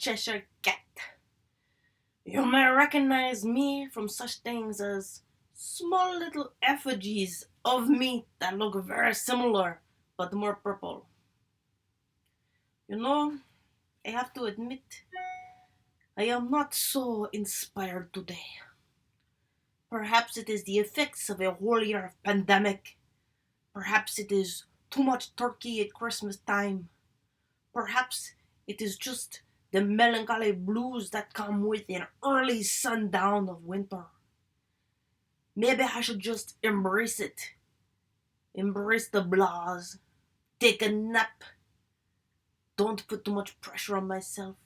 Cheshire Cat. You may recognize me from such things as small little effigies of meat that look very similar but more purple. You know, I have to admit, I am not so inspired today. Perhaps it is the effects of a whole year of pandemic. Perhaps it is too much turkey at Christmas time. Perhaps it is just the melancholy blues that come with an early sundown of winter. Maybe I should just embrace it. Embrace the blahs. Take a nap. Don't put too much pressure on myself.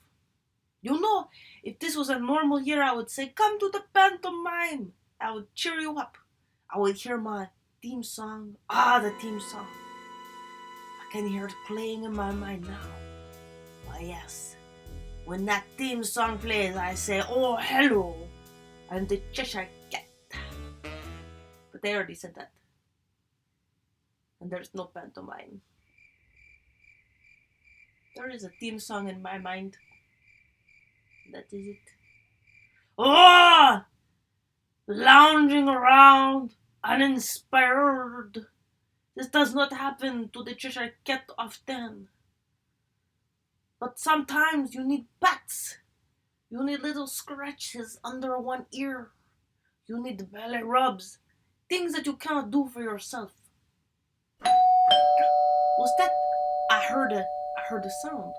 You know, if this was a normal year, I would say, come to the pantomime. I would cheer you up. I would hear my theme song. The theme song. I can hear it playing in my mind now. Oh, yes. When that theme song plays, I say, oh, hello. I'm the Cheshire Cat. But they already said that. And there's no pantomime. There is a theme song in my mind. That is it. Oh! Lounging around, uninspired. This does not happen to the Cheshire Cat often. But sometimes you need pats. You need little scratches under one ear. You need belly rubs. Things that you cannot do for yourself. Was that? I heard a sound.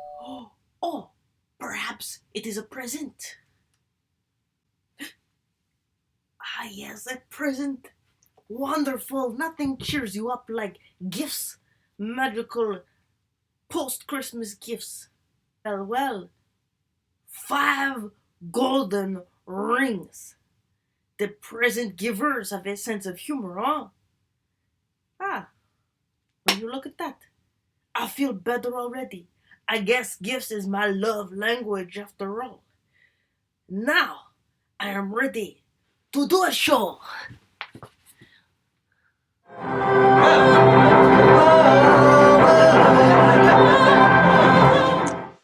Oh, perhaps it is a present. Yes, a present. Wonderful. Nothing cheers you up like gifts. Magical post-Christmas gifts. Well, 5 golden rings. The present givers have a sense of humor, huh? When you look at that, I feel better already. I guess gifts is my love language after all. Now, I am ready to do a show.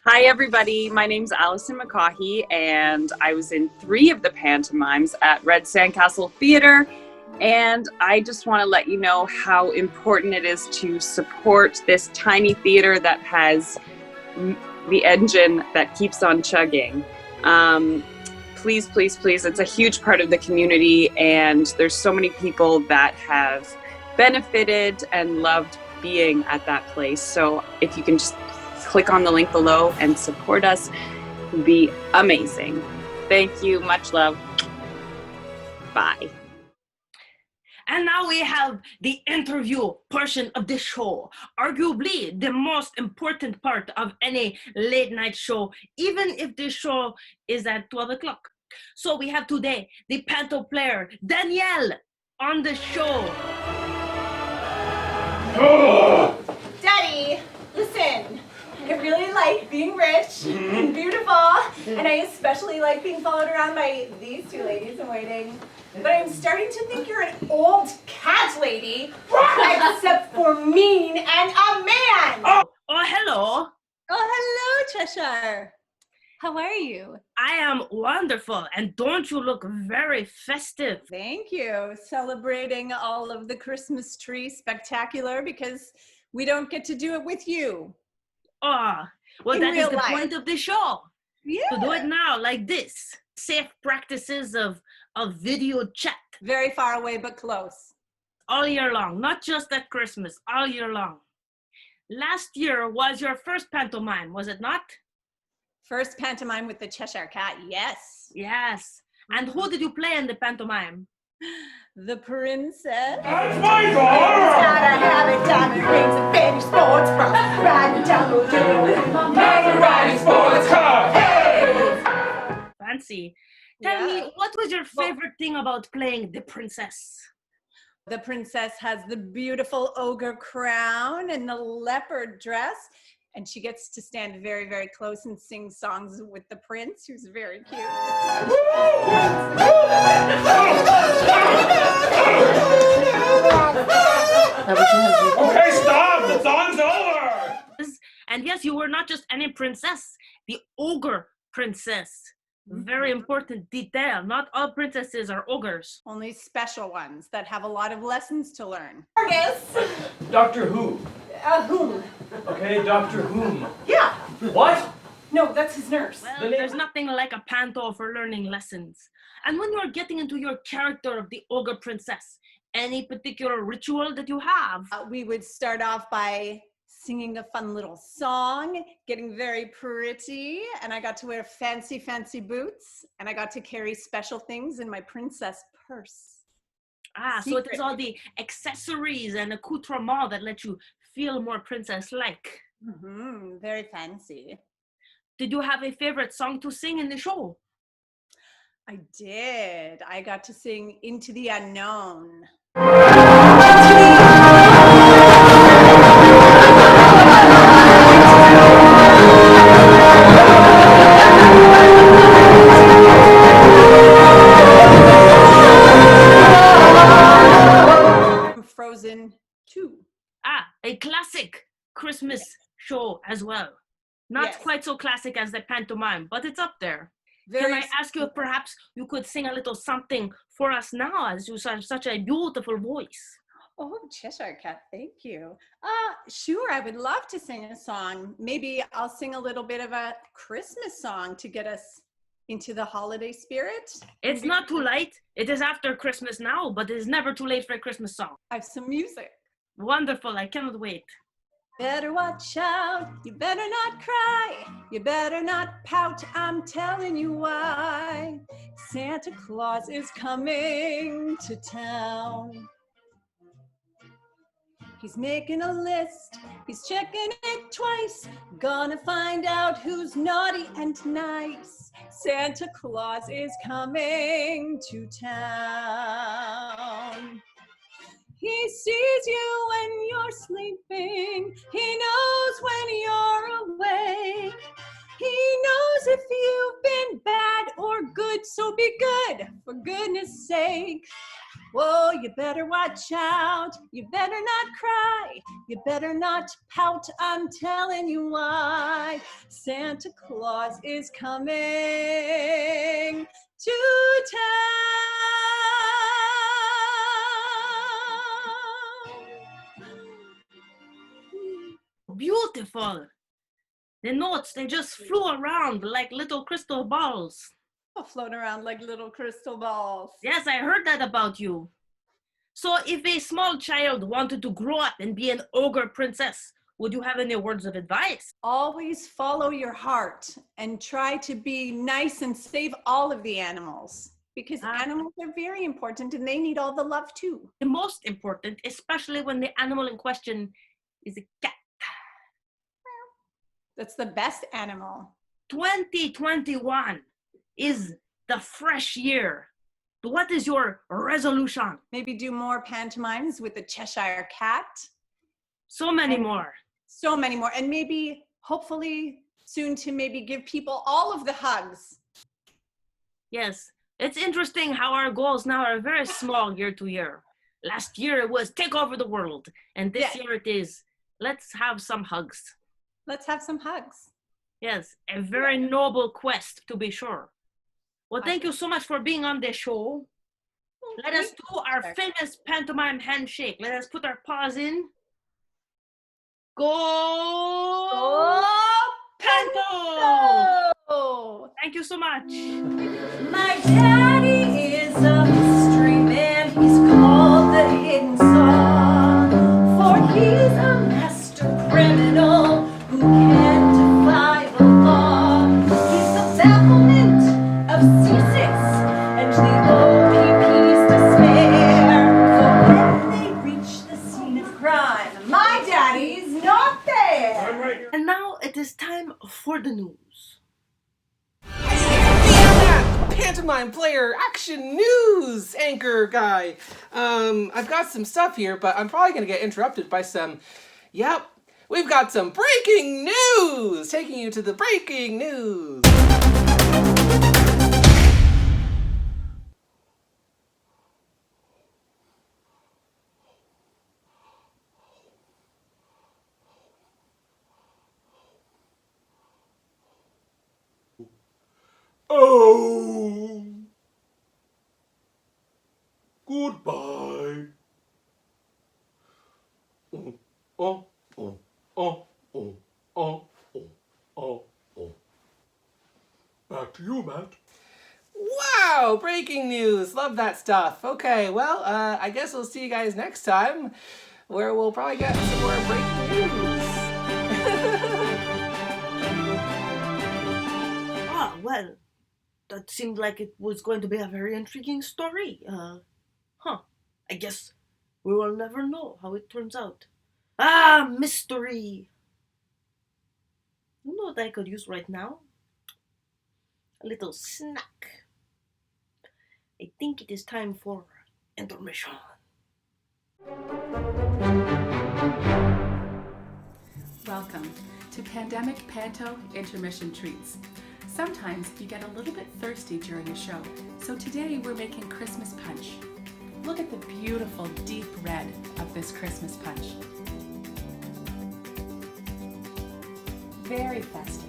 Hi everybody, my name's Allison McCaughey and I was in 3 of the pantomimes at Red Sandcastle Theatre, and I just want to let you know how important it is to support this tiny theatre that has the engine that keeps on chugging. Please, please, please, it's a huge part of the community and there's so many people that have benefited and loved being at that place. So if you can just click on the link below and support us, it would be amazing. Thank you, much love. Bye. And now we have the interview portion of the show. Arguably the most important part of any late night show, even if the show is at 12 o'clock. So we have today the panto player, Danielle, on the show. Daddy, listen. I really like being rich and beautiful, and I especially like being followed around by these 2 ladies in waiting. But I'm starting to think you're an old cat lady, except for mean and a man. Oh, hello. Oh, hello, Cheshire. How are you? I am wonderful, and don't you look very festive? Thank you. Celebrating all of the Christmas tree spectacular because we don't get to do it with you. Well, that is the point of the show. Yeah. To do it now, like this. Safe practices of video chat. Very far away, but close. All year long, not just at Christmas, all year long. Last year was your first pantomime, was it not? First pantomime with the Cheshire Cat, yes. Yes. And who did you play in the pantomime? The princess. That's my daughter! Gotta have it, diamond rings and fanny sports bras. Riding down the hill. Riding sports car! Hey! Fancy. Tell me, what was your favorite thing about playing the princess? The princess has the beautiful ogre crown and the leopard dress. And she gets to stand very, very close and sing songs with the prince, who's very cute. Okay, stop! The song's over! And yes, you were not just any princess. The ogre Princess. Very important detail. Not all princesses are ogres. Only special ones that have a lot of lessons to learn. Argus! Doctor Who. Whom? Okay, Doctor Whom. Yeah. What? No, that's his nurse. Well, there's nothing like a panto for learning lessons. And when you're getting into your character of the ogre princess, any particular ritual that you have? We would start off by singing a fun little song, getting very pretty, and I got to wear fancy, fancy boots, and I got to carry special things in my princess purse. So it is all the accessories and accoutrements that let you feel more princess-like. Very fancy. Did you have a favorite song to sing in the show? I did. I got to sing Into the Unknown. Frozen 2. A classic Christmas show as well. Not quite so classic as the pantomime, but it's up there. Can I ask you if perhaps you could sing a little something for us now, as you have such a beautiful voice? Oh, Cheshire Cat, thank you. Sure, I would love to sing a song. Maybe I'll sing a little bit of a Christmas song to get us into the holiday spirit. It's not too late. It is after Christmas now, but it is never too late for a Christmas song. I have some music. Wonderful, I cannot wait. Better watch out, you better not cry, you better not pout, I'm telling you why. Santa Claus is coming to town. He's making a list, he's checking it twice, gonna find out who's naughty and nice. Santa Claus is coming to town. He sees you when you're sleeping, he knows when you're awake. He knows if you've been bad or good, so be good, for goodness sake. Whoa, you better watch out, you better not cry, you better not pout, I'm telling you why. Santa Claus is coming to town. Beautiful. The notes, they just flew around like little crystal balls. Float around like little crystal balls. Yes, I heard that about you. So if a small child wanted to grow up and be an ogre princess, would you have any words of advice? Always follow your heart and try to be nice and save all of the animals, because animals are very important and they need all the love too. The most important, especially when the animal in question is a cat. That's the best animal. 2021 is the fresh year. What is your resolution? Maybe do more pantomimes with the Cheshire Cat. So many more. So many more. And maybe, hopefully, soon to maybe give people all of the hugs. Yes, it's interesting how our goals now are very small year to year. Last year it was take over the world. And this year it is, let's have some hugs. Let's have some hugs. Yes, a very noble quest, to be sure. Well, thank you so much for being on the show. Let us do our famous pantomime handshake. Let us put our paws in. Go Panto! Thank you so much. My daddy is a mystery man. He's called the Hidden Saw. For he's a master criminal who can't defy the law. He's the bafflement of C6 and the OPP's despair. For when they reach the scene of crime, my daddy's not there. And now it is time for the news. Pantomime player, action news anchor guy. I've got some stuff here, but I'm probably going to get interrupted by some, we've got some breaking news! Taking you to the breaking news! Oh, goodbye. Oh, oh, oh, oh, oh, oh, oh, oh. Back to you, Matt. Wow, breaking news. Love that stuff. Okay, well, I guess we'll see you guys next time, where we'll probably get some more breaking news. Ah, well, that seemed like it was going to be a very intriguing story. I guess we will never know how it turns out. Ah, mystery! You know what I could use right now? A little snack. I think it is time for intermission. Welcome to Pandemic Panto Intermission Treats. Sometimes you get a little bit thirsty during a show, so today we're making Christmas punch. Look at the beautiful deep red of this Christmas punch. Very festive.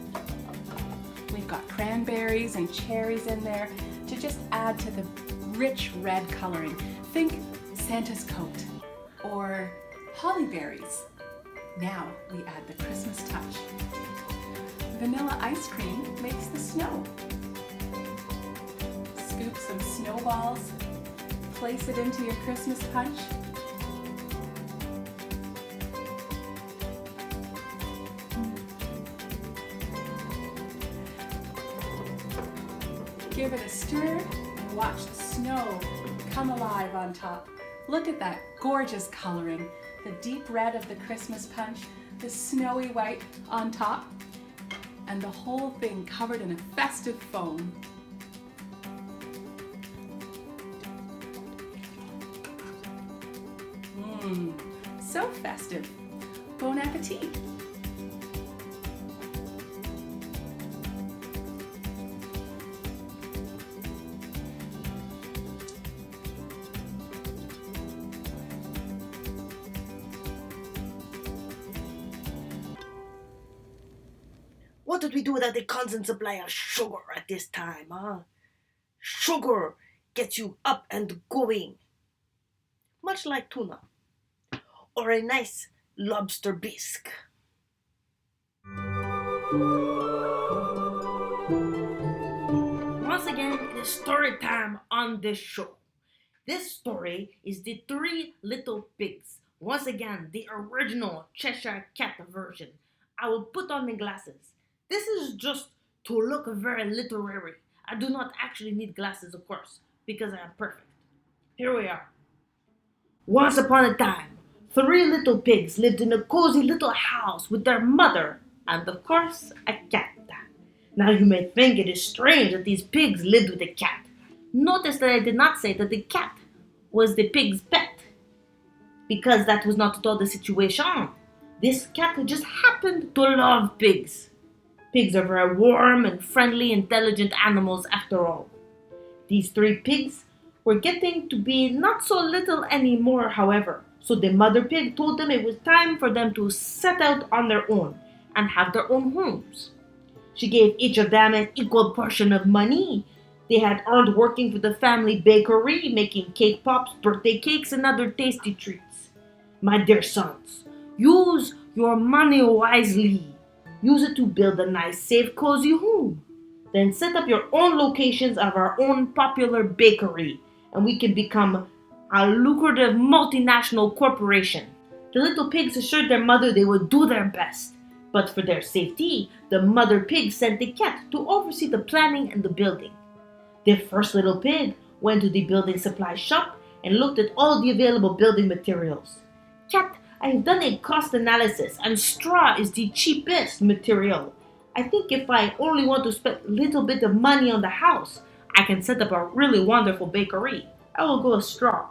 We've got cranberries and cherries in there to just add to the rich red coloring. Think Santa's coat or holly berries. Now we add the Christmas touch. Vanilla ice cream makes the snow. Scoop some snowballs, place it into your Christmas punch. Give it a stir and watch the snow come alive on top. Look at that gorgeous coloring. The deep red of the Christmas punch, the snowy white on top, and the whole thing covered in a festive foam. So festive. Bon appetit. What did we do without the constant supply of sugar at this time, huh? Sugar gets you up and going. Much like tuna. Or a nice lobster bisque. Once again, it is story time on this show. This story is The Three Little Pigs. Once again, the original Cheshire Cat version. I will put on the glasses. This is just to look very literary. I do not actually need glasses, of course, because I am perfect. Here we are. Once upon a time, 3 little pigs lived in a cozy little house with their mother and, of course, a cat. Now you may think it is strange that these pigs lived with a cat. Notice that I did not say that the cat was the pig's pet, because that was not at all the situation. This cat just happened to love pigs. Pigs are very warm and friendly, intelligent animals after all. These 3 pigs were getting to be not so little anymore, however, so the mother pig told them it was time for them to set out on their own and have their own homes. She gave each of them an equal portion of money they had earned working for the family bakery, making cake pops, birthday cakes, and other tasty treats. My dear sons, use your money wisely. Use it to build a nice, safe, cozy home. Then set up your own locations of our own popular bakery, and we can become a lucrative multinational corporation. The little pigs assured their mother they would do their best. But for their safety, the mother pig sent the cat to oversee the planning and the building. The first little pig went to the building supply shop and looked at all the available building materials. Cat, I have done a cost analysis and straw is the cheapest material. I think if I only want to spend a little bit of money on the house, I can set up a really wonderful bakery. I will go with straw.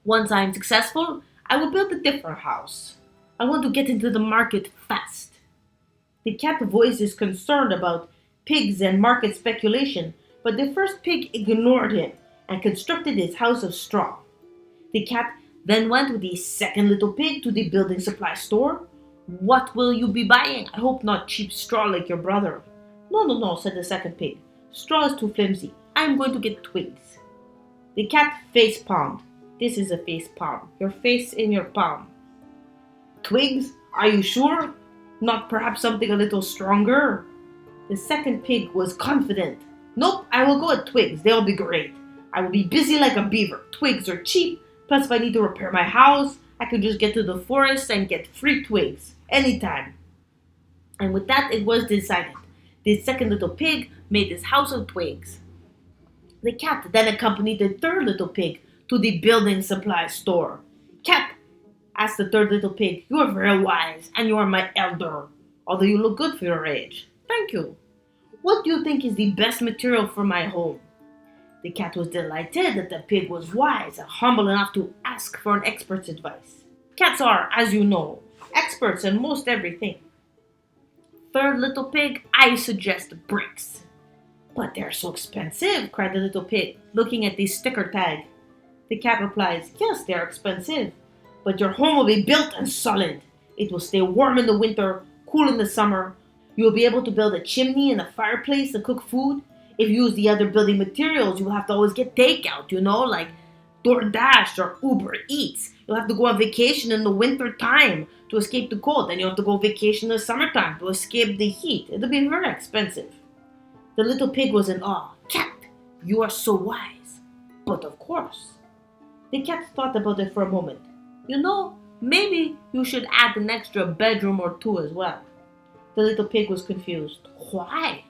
Once I am successful, I will build a different house. I want to get into the market fast. The cat voice is concerned about pigs and market speculation, but the first pig ignored him and constructed his house of straw. The cat then went with the second little pig to the building supply store. What will you be buying? I hope not cheap straw like your brother. No, said the second pig. Straw is too flimsy. I'm going to get twigs. The cat face palmed. This is a face palm. Your face in your palm. Twigs? Are you sure? Not perhaps something a little stronger? The second pig was confident. Nope, I will go at twigs. They'll be great. I will be busy like a beaver. Twigs are cheap. Plus, if I need to repair my house, I can just get to the forest and get free twigs. Anytime. And with that, it was decided. The second little pig made his house of twigs. The cat then accompanied the third little pig to the building supply store. Cat, asked the third little pig, you are very wise, and you are my elder, although you look good for your age. Thank you. What do you think is the best material for my home? The cat was delighted that the pig was wise and humble enough to ask for an expert's advice. Cats are, as you know, experts in most everything. Third little pig, I suggest bricks. But they're so expensive, cried the little pig, looking at the sticker tag. The cat replies, yes, they're expensive, but your home will be built and solid. It will stay warm in the winter, cool in the summer. You will be able to build a chimney and a fireplace to cook food. If you use the other building materials, you will have to always get takeout, like DoorDash or Uber Eats. You'll have to go on vacation in the winter time to escape the cold. Then you'll have to go on vacation in the summertime to escape the heat. It'll be very expensive. The little pig was in awe. Cat, you are so wise. But of course. The cat thought about it for a moment. Maybe you should add an extra bedroom or two as well. The little pig was confused. Why?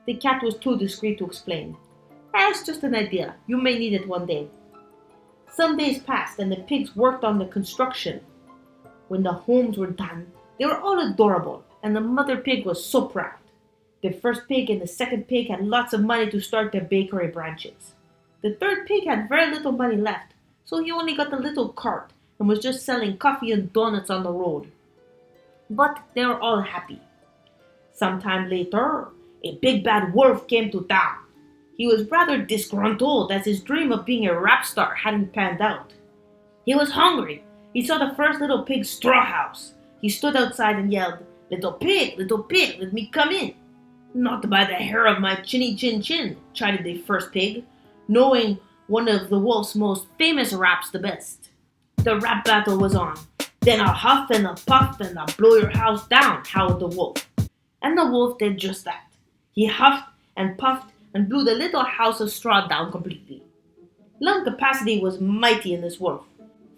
The cat was too discreet to explain. It's just an idea. You may need it one day. Some days passed and the pigs worked on the construction. When the homes were done, they were all adorable and the mother pig was so proud. The first pig and the second pig had lots of money to start their bakery branches. The third pig had very little money left, so he only got a little cart and was just selling coffee and donuts on the road. But they were all happy. Sometime later, a big bad wolf came to town. He was rather disgruntled as his dream of being a rap star hadn't panned out. He was hungry. He saw the first little pig's straw house. He stood outside and yelled, little pig, let me come in." "Not by the hair of my chinny chin chin," chided the first pig, knowing one of the wolf's most famous raps the best. The rap battle was on. "Then I'll huff and I'll puff and I'll blow your house down," howled the wolf. And the wolf did just that. He huffed and puffed and blew the little house of straw down completely. Lung capacity was mighty in this wolf.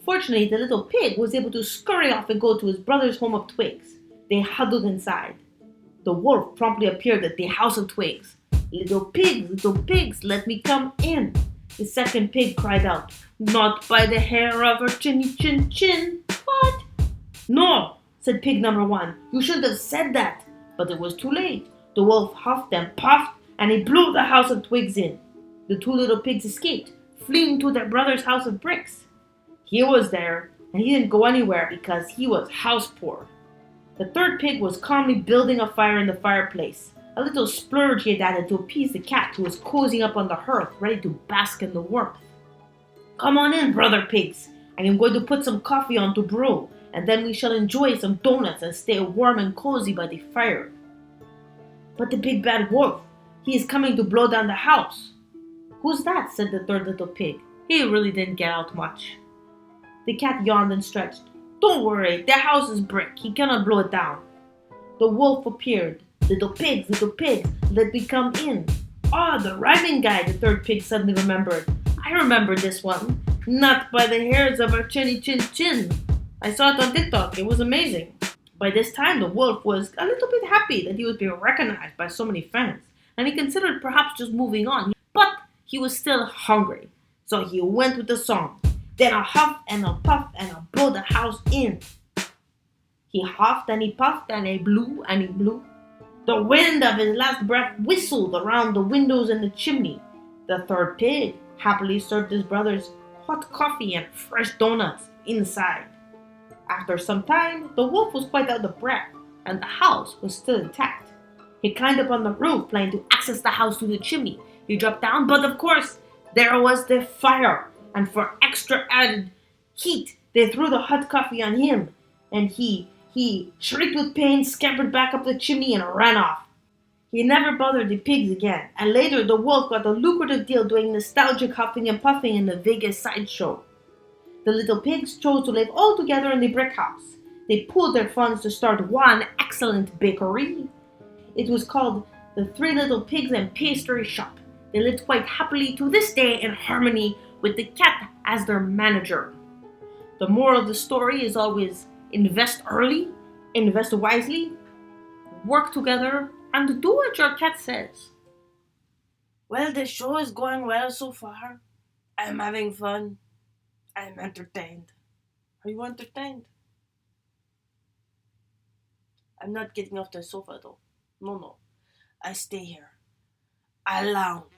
Fortunately, the little pig was able to scurry off and go to his brother's home of twigs. They huddled inside. The wolf promptly appeared at the house of twigs. Little pigs, let me come in." The second pig cried out, "Not by the hair of her chinny chin chin." "What?" "No," said pig number one. "You shouldn't have said that." But it was too late. The wolf huffed and puffed, and he blew the house of twigs in. The two little pigs escaped, fleeing to their brother's house of bricks. He was there, and he didn't go anywhere because he was house poor. The third pig was calmly building a fire in the fireplace. A little splurge he had added to appease the cat, who was cozying up on the hearth, ready to bask in the warmth. "Come on in, brother pigs. I am going to put some coffee on to brew, and then we shall enjoy some donuts and stay warm and cozy by the fire." "But the big bad wolf, he is coming to blow down the house." "Who's that?" said the third little pig. He really didn't get out much. The cat yawned and stretched. "Don't worry, the house is brick. He cannot blow it down." The wolf appeared. Little pigs, let me come in." "Ah, the rhyming guy," the third pig suddenly remembered. "I remember this one. Not by the hairs of our chinny chin chin. I saw it on TikTok. It was amazing." By this time, the wolf was a little bit happy that he was being recognized by so many fans, and he considered perhaps just moving on. But he was still hungry, so he went with the song. "Then I'll huff and I'll puff and I'll blow the house in." He huffed and he puffed and he blew and he blew. The wind of his last breath whistled around the windows and the chimney. The third pig happily served his brothers hot coffee and fresh donuts inside. After some time, the wolf was quite out of breath, and the house was still intact. He climbed up on the roof, planning to access the house through the chimney. He dropped down, but of course, there was the fire, and for extra added heat, they threw the hot coffee on him, and he shrieked with pain, scampered back up the chimney, and ran off. He never bothered the pigs again, and later the wolf got a lucrative deal doing nostalgic huffing and puffing in the Vegas sideshow. The little pigs chose to live all together in the brick house. They pooled their funds to start one excellent bakery. It was called the Three Little Pigs and Pastry Shop. They lived quite happily to this day in harmony with the cat as their manager. The moral of the story is always invest early, invest wisely, work together, and do what your cat says. Well, the show is going well so far. I'm having fun. I'm entertained. Are you entertained? I'm not getting off the sofa though. No. I stay here. I lounge.